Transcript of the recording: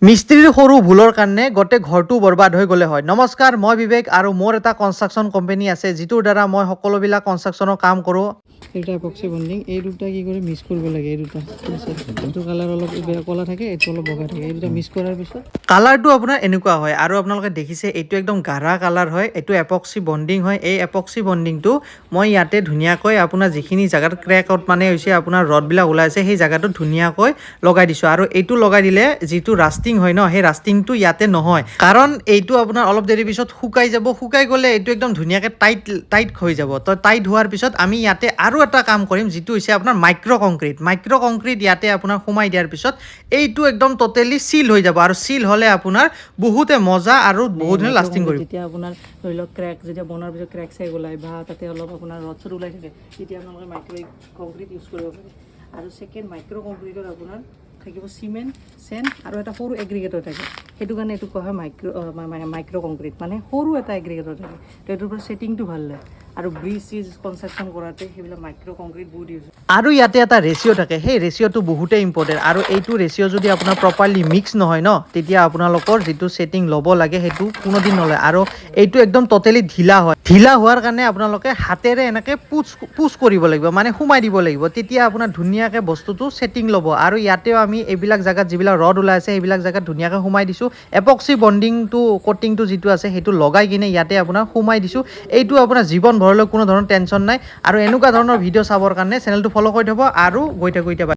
মিস্ত্ৰীৰ সৰু ভুলৰ কাৰণে গোটেই ঘৰটো বৰবাদ হৈ গ'লে হয়। নমস্কাৰ, মই বিবেক আৰু মোৰ এটা কনষ্ট্ৰাকশ্যন কোম্পানী আছে যিটোৰ দ্বাৰা মই সকলোবিলাক কনষ্ট্ৰাকশ্যনৰ কাম কৰোঁ। এইটা এপক্সি বণ্ডিং, এই দুটা কি কৰি মিক্স কৰিব লাগে। এই দুটা এইটো কালাৰ অলপ ক'লা থাকে, এইটো অলপ বগা থাকে। এই দুটা মিক্স কৰাৰ পিছত কালাৰটো আপোনাৰ এনেকুৱা হয় আৰু আপোনালোকে দেখিছে এইটো একদম গাঢ়া কালাৰ হয়। এইটো এপক্সি বণ্ডিং হয়। এই এপক্সি বণ্ডিংটো মই ইয়াতে ধুনীয়াকৈ আপোনাৰ যিখিনি জেগাত ক্ৰেকত মানে হৈছে আপোনাৰ ৰডবিলাক ওলাইছে সেই জেগাটোত ধুনীয়াকৈ লগাই দিছোঁ আৰু এইটো লগাই দিলে যিটো ৰাষ্টিং হয় ন, সেই ৰাষ্টিংটো ইয়াতে নহয়, কাৰণ এইটো আপোনাৰ অলপ দেৰি পিছত শুকাই যাব। শুকাই গ'লে এইটো একদম ধুনীয়াকৈ টাইট হৈ যাব। তো টাইট হোৱাৰ পিছত আমি ইয়াতে আৰু এটা কাম কৰিম, যিটো হৈছে আপোনাৰ মাইক্ৰ' কংক্ৰিট ইয়াতে আপোনাৰ সোমাই দিয়াৰ পিছত এইটো একদম টোটেলি চিল হৈ যাব আৰু চিল হ'লে আপোনাৰ বহুতে মজা আৰু বহুত দিন লাষ্টিং কৰিব। যেতিয়া আপোনাৰ ধৰি লওক ক্ৰেক যেতিয়া বনোৱাৰ পিছত ক্ৰেক চেক ওলাই বা তাতে অলপ আপোনাৰ ৰড চড ওলাই থাকে, তেতিয়া আপোনালোকে মাইক্ৰ' কংক্ৰিট ইউজ কৰিব পাৰে। আৰু ছেকেণ্ড মাইক্ৰ' কংক্ৰিটৰ আপোনাৰ থাকিব চিমেণ্ট, চেণ্ট আৰু এটা সৰু এগ্ৰিগেটৰ থাকে। সেইটো কাৰণে এইটো কোৱা হয় মাইক্ৰ' কংক্ৰিট, মানে সৰু এটা এগ্ৰিগেটৰ থাকে। তো এইটোৰ পৰা ছেটিংটো ভাল লাগে আৰু ব্ৰিজ চিজ কনষ্ট্ৰাকশ্যন কৰাতে সেইবিলাক মাইক্ৰ' কংক্ৰিট বহুত ইউজ হয়। আৰু ইয়াতে এটা ৰেচিঅ' থাকে, সেই ৰেচিঅ'টো বহুতেই ইম্পৰ্টেণ্ট আৰু এইটো ৰেচিঅ' যদি আপোনাৰ প্ৰপাৰলি মিক্স নহয় ন, তেতিয়া আপোনালোকৰ যিটো ছেটিং ল'ব লাগে সেইটো কোনোদিন নলয় আৰু এইটো একদম টোটেলি ঢিলা হয়। ঢিলা হোৱাৰ কাৰণে আপোনালোকে হাতেৰে এনেকৈ পুছ কৰিব লাগিব, মানে সোমাই দিব লাগিব, তেতিয়া আপোনাৰ ধুনীয়াকৈ বস্তুটো ছেটিং ল'ব। আৰু ইয়াতেও আমি এইবিলাক জেগাত যিবিলাক ৰড ওলাই আছে সেইবিলাক জেগাত ধুনীয়াকৈ সোমাই দিছোঁ। এপক্সি বণ্ডিংটো কোটিংটো যিটো আছে সেইটো লগাই কিনে ইয়াতে আপোনাৰ সোমাই দিছোঁ। এইটো আপোনাৰ জীৱন ভৰলৈ কোনো ধৰণৰ টেনশ্যন নাই। আৰু এনেকুৱা ধৰণৰ ভিডিঅ' চাবৰ কাৰণে চেনেলটো ফ'ল' কৰি থ'ব আৰু গৈ থাকোঁ এতিয়া।